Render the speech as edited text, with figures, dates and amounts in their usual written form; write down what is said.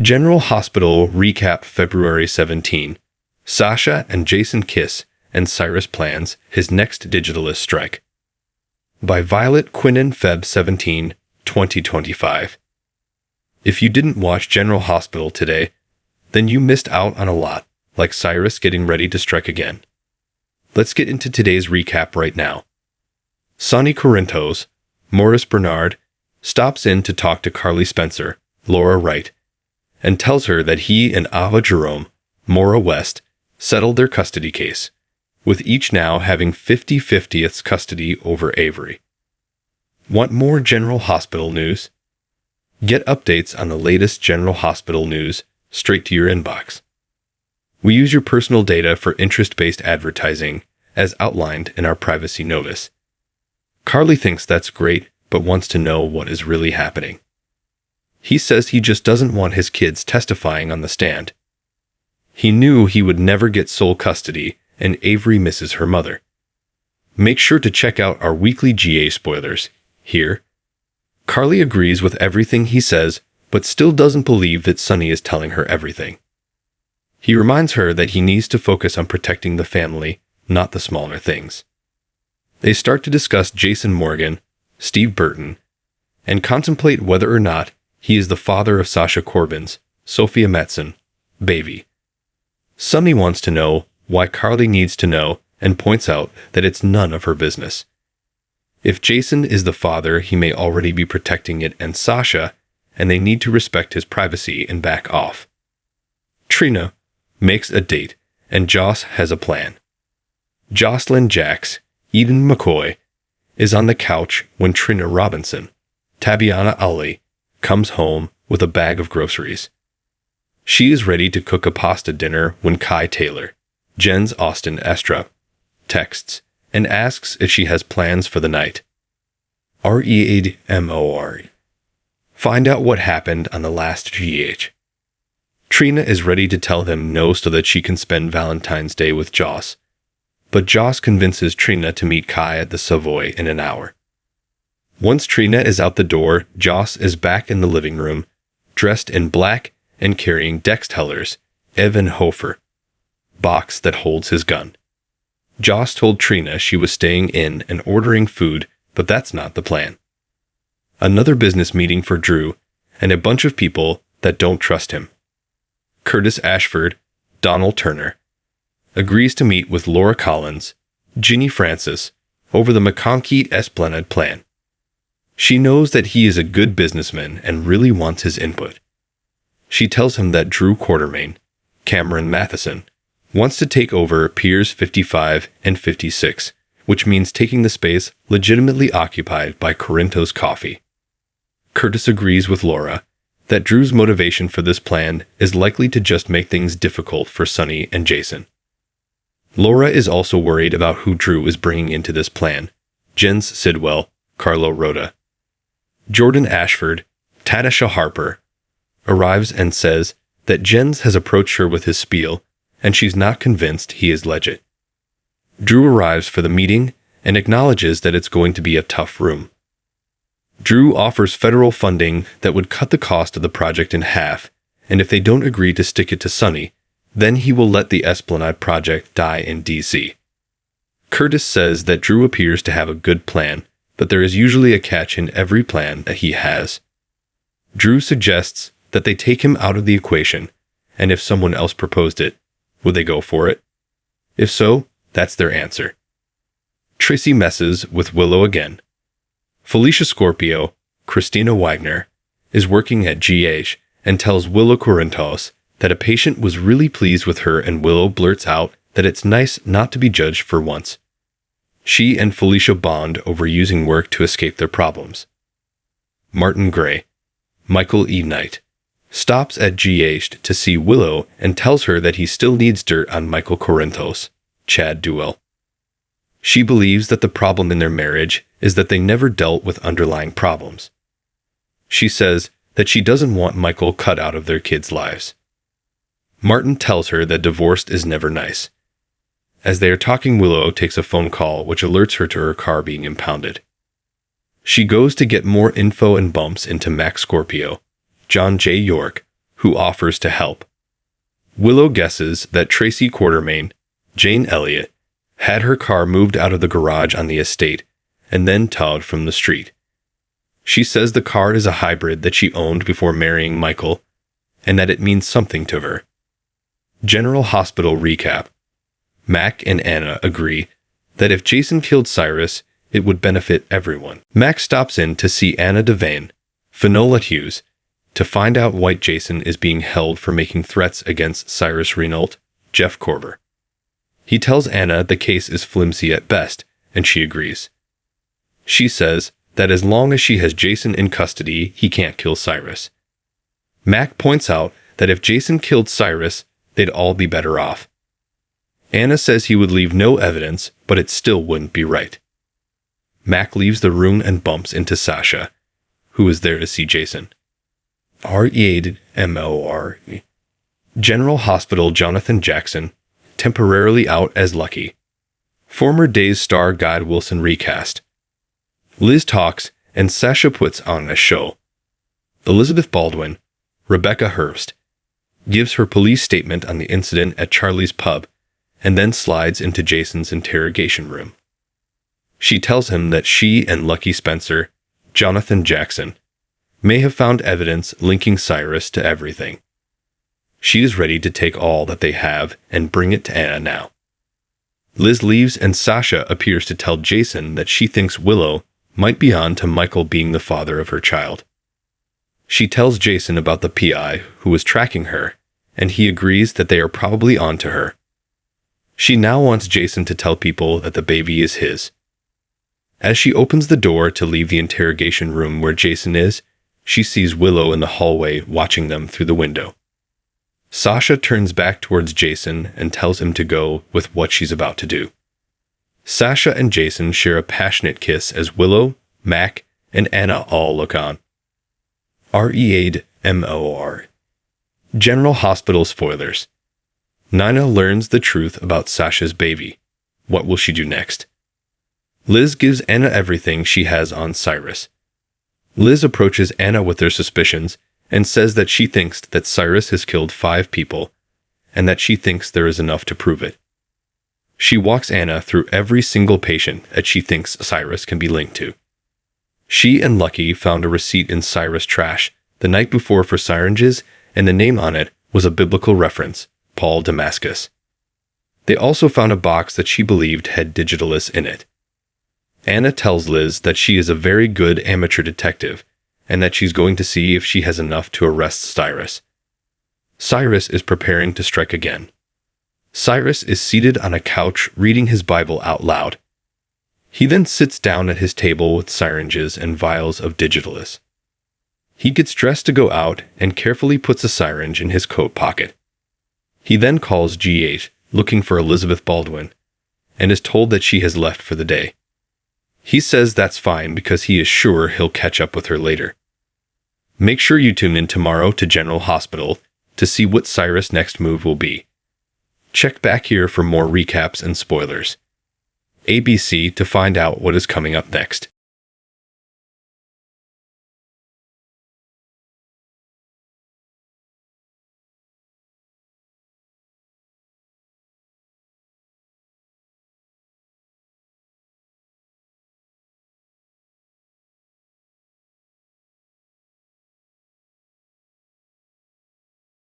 General Hospital recap February 17. Sasha and Jason kiss, and Cyrus plans his next digitalist strike. By Violet Quinnan, Feb 17, 2025. If you didn't watch General Hospital today, then you missed out on a lot, like Cyrus getting ready to strike again. Let's get into today's recap right now. Sonny Corinthos, Maurice Bernard, stops in to talk to Carly Spencer, Laura Wright, and tells her that he and Ava Jerome, Maura West, settled their custody case, with each now having 50/50 custody over Avery. Want more General Hospital news? Get updates on the latest General Hospital news straight to your inbox. We use your personal data for interest-based advertising, as outlined in our privacy notice. Carly thinks that's great, but wants to know what is really happening. He says he just doesn't want his kids testifying on the stand. He knew he would never get sole custody, and Avery misses her mother. Make sure to check out our weekly GA spoilers here. Carly agrees with everything he says, but still doesn't believe that Sonny is telling her everything. He reminds her that he needs to focus on protecting the family, not the smaller things. They start to discuss Jason Morgan, Steve Burton, and contemplate whether or not he is the father of Sasha Corbin's, Sophia Metzen, baby. Sonny wants to know why Carly needs to know and points out that it's none of her business. If Jason is the father, he may already be protecting it and Sasha, and they need to respect his privacy and back off. Trina makes a date, and Joss has a plan. Jocelyn Jacks, Eden McCoy, is on the couch when Trina Robinson, Tabiana Ali, comes home with a bag of groceries. She is ready to cook a pasta dinner when Kai Taylor, Jen's Austin Estra, texts and asks if she has plans for the night. READMOR. Find out what happened on the last GH. Trina is ready to tell him no so that she can spend Valentine's Day with Joss, but Joss convinces Trina to meet Kai at the Savoy in an hour. Once Trina is out the door, Joss is back in the living room, dressed in black and carrying Dex Teller's Evan Hofer box that holds his gun. Joss told Trina she was staying in and ordering food, but that's not the plan. Another business meeting for Drew and a bunch of people that don't trust him. Curtis Ashford, Donald Turner, agrees to meet with Laura Collins, Ginny Francis, over the McConkey Esplanade plan. She knows that he is a good businessman and really wants his input. She tells him that Drew Quartermain, Cameron Matheson, wants to take over Piers 55 and 56, which means taking the space legitimately occupied by Corinthos Coffee. Curtis agrees with Laura that Drew's motivation for this plan is likely to just make things difficult for Sonny and Jason. Laura is also worried about who Drew is bringing into this plan: Jens Sidwell, Carlo Rhoda. Jordan Ashford, Tanisha Harper, arrives and says that Jens has approached her with his spiel, and she's not convinced he is legit. Drew arrives for the meeting and acknowledges that it's going to be a tough room. Drew offers federal funding that would cut the cost of the project in half, and if they don't agree to stick it to Sonny, then he will let the Esplanade project die in DC. Curtis says that Drew appears to have a good plan, but there is usually a catch in every plan that he has. Drew suggests that they take him out of the equation, and if someone else proposed it, would they go for it? If so, that's their answer. Tracy messes with Willow again. Felicia Scorpio, Christina Wagner, is working at GH and tells Willow Corinthos that a patient was really pleased with her, and Willow blurts out that it's nice not to be judged for once. She and Felicia bond over using work to escape their problems. Martin Gray, Michael E. Knight, stops at GH to see Willow and tells her that he still needs dirt on Michael Corinthos, Chad Duell. She believes that the problem in their marriage is that they never dealt with underlying problems. She says that she doesn't want Michael cut out of their kids' lives. Martin tells her that divorced is never nice. As they are talking, Willow takes a phone call which alerts her to her car being impounded. She goes to get more info and bumps into Max Scorpio, John J. York, who offers to help. Willow guesses that Tracy Quartermain, Jane Elliott, had her car moved out of the garage on the estate and then towed from the street. She says the car is a hybrid that she owned before marrying Michael, and that it means something to her. General Hospital recap. Mac and Anna agree that if Jason killed Cyrus, it would benefit everyone. Mac stops in to see Anna Devane, Finola Hughes, to find out why Jason is being held for making threats against Cyrus Renault, Jeff Corber. He tells Anna the case is flimsy at best, and she agrees. She says that as long as she has Jason in custody, he can't kill Cyrus. Mac points out that if Jason killed Cyrus, they'd all be better off. Anna says he would leave no evidence, but it still wouldn't be right. Mac leaves the room and bumps into Sasha, who is there to see Jason. R.E.A.D.M.O.R. General Hospital Jonathan Jackson, temporarily out as Lucky. Former Days star Guy Wilson recast. Liz talks, and Sasha puts on a show. Elizabeth Baldwin, Rebecca Hurst, gives her police statement on the incident at Charlie's pub, and then slides into Jason's interrogation room. She tells him that she and Lucky Spencer, Jonathan Jackson, may have found evidence linking Cyrus to everything. She is ready to take all that they have and bring it to Anna now. Liz leaves and Sasha appears to tell Jason that she thinks Willow might be on to Michael being the father of her child. She tells Jason about the PI who was tracking her, and he agrees that they are probably on to her. She now wants Jason to tell people that the baby is his. As she opens the door to leave the interrogation room where Jason is, she sees Willow in the hallway watching them through the window. Sasha turns back towards Jason and tells him to go with what she's about to do. Sasha and Jason share a passionate kiss as Willow, Mac, and Anna all look on. R.E.A.D.M.O.R. General Hospital spoilers. Nina learns the truth about Sasha's baby. What will she do next? Liz gives Anna everything she has on Cyrus. Liz approaches Anna with her suspicions and says that she thinks that Cyrus has killed 5 people, and that she thinks there is enough to prove it. She walks Anna through every single patient that she thinks Cyrus can be linked to. She and Lucky found a receipt in Cyrus' trash the night before for syringes, and the name on it was a biblical reference, Paul Damascus. They also found a box that she believed had Digitalis in it. Anna tells Liz that she is a very good amateur detective, and that she's going to see if she has enough to arrest Cyrus. Cyrus is preparing to strike again. Cyrus is seated on a couch reading his Bible out loud. He then sits down at his table with syringes and vials of Digitalis. He gets dressed to go out and carefully puts a syringe in his coat pocket. He then calls GH, looking for Elizabeth Baldwin, and is told that she has left for the day. He says that's fine because he is sure he'll catch up with her later. Make sure you tune in tomorrow to General Hospital to see what Cyrus' next move will be. Check back here for more recaps and spoilers. ABC to find out what is coming up next.